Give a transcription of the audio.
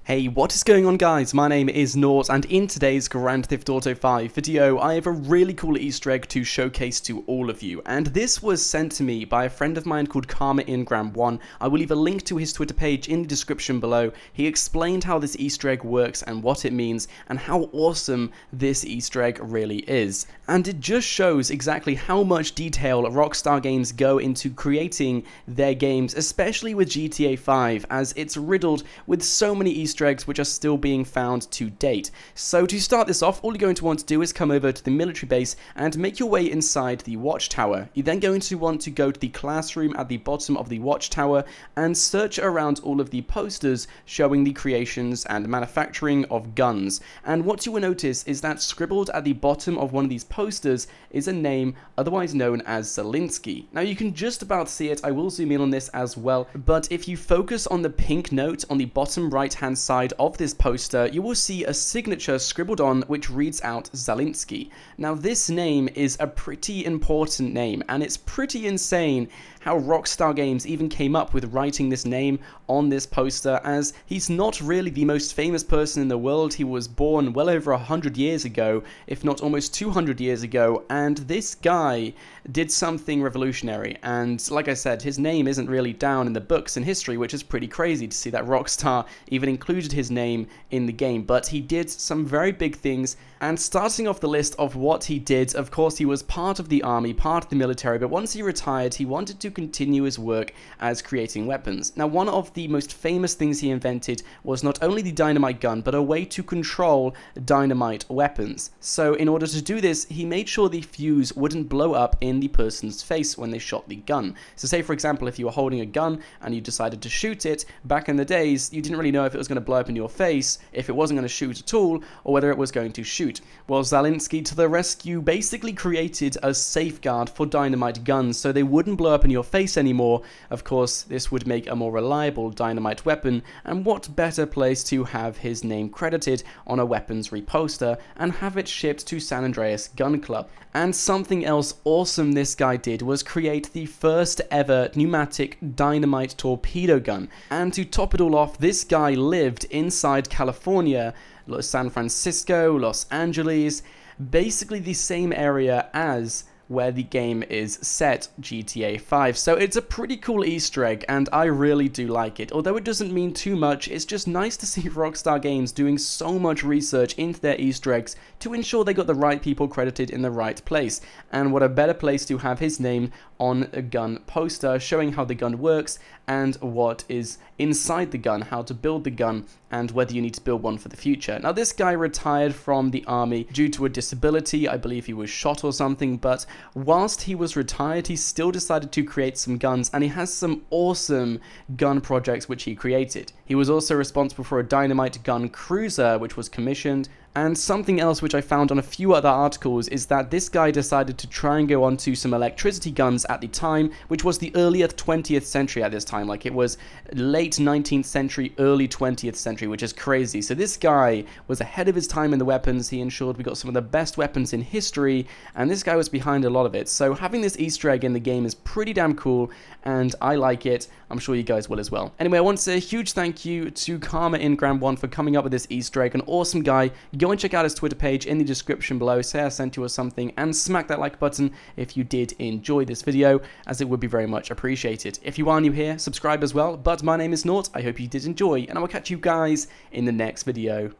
Hey, what is going on guys? My name is Nort, and in today's Grand Theft Auto 5 video, I have a really cool Easter egg to showcase to all of you. And this was sent to me by a friend of mine called Karma1. I will leave a link to his Twitter page in the description below. He explained how this Easter egg works and what it means, and how awesome this Easter egg really is. And it just shows exactly how much detail Rockstar Games go into creating their games, especially with GTA 5, as it's riddled with so many Easter eggs which are still being found to date. So to start this off, all you're going to want to do is come over to the military base and make your way inside the watchtower. You're then going to want to go to the classroom at the bottom of the watchtower and search around all of the posters showing the creations and manufacturing of guns. And what you will notice is that scribbled at the bottom of one of these posters is a name otherwise known as Zalinsky. Now you can just about see it, I will zoom in on this as well, but if you focus on the pink note on the bottom right hand side of this poster, you will see a signature scribbled on which reads out Zalinsky. Now this name is a pretty important name, and it's pretty insane how Rockstar Games even came up with writing this name on this poster, as he's not really the most famous person in the world. He was born well over 100 years ago, if not almost 200 years ago, and this guy did something revolutionary. And like I said, his name isn't really down in the books in history, which is pretty crazy to see that Rockstar even included his name in the game. But he did some very big things, and starting off the list of what he did, of course he was part of the army, part of the military, but once he retired he wanted to continue his work as creating weapons. Now one of the most famous things he invented was not only the dynamite gun, but a way to control dynamite weapons. So in order to do this, he made sure the fuse wouldn't blow up in the person's face when they shot the gun. So say for example, if you were holding a gun and you decided to shoot it, back in the days you didn't really know if it was going to blow up in your face, if it wasn't going to shoot at all, or whether it was going to shoot. Well, Zalinsky to the rescue basically created a safeguard for dynamite guns so they wouldn't blow up in your face anymore. Of course, this would make a more reliable dynamite weapon, and what better place to have his name credited on a weaponry poster and have it shipped to San Andreas Gun Club. And something else awesome this guy did was create the first ever pneumatic dynamite torpedo gun. And to top it all off, this guy lived inside California, San Francisco, Los Angeles, basically the same area as where the game is set, GTA 5. So it's a pretty cool Easter egg, and I really do like it. Although it doesn't mean too much, it's just nice to see Rockstar Games doing so much research into their Easter eggs to ensure they got the right people credited in the right place. And what a better place to have his name on a gun poster showing how the gun works and what is inside the gun, how to build the gun, and whether you need to build one for the future. Now this guy retired from the army due to a disability. I believe he was shot or something, but whilst he was retired he still decided to create some guns, and he has some awesome gun projects which he created. He was also responsible for a dynamite gun cruiser which was commissioned. And something else which I found on a few other articles is that this guy decided to try and go onto some electricity guns at the time, which was the earlier 20th century at this time. Like it was late 19th century, early 20th century, which is crazy. So this guy was ahead of his time in the weapons. He ensured we got some of the best weapons in history, and this guy was behind a lot of it. So having this Easter egg in the game is pretty damn cool, and I like it. I'm sure you guys will as well. Anyway, I want to say a huge thank you to Karma1 for coming up with this Easter egg. An awesome guy. Go and check out his Twitter page in the description below, say I sent you or something, and smack that like button if you did enjoy this video, as it would be very much appreciated. If you are new here, subscribe as well. But my name is Nort, I hope you did enjoy, and I will catch you guys in the next video.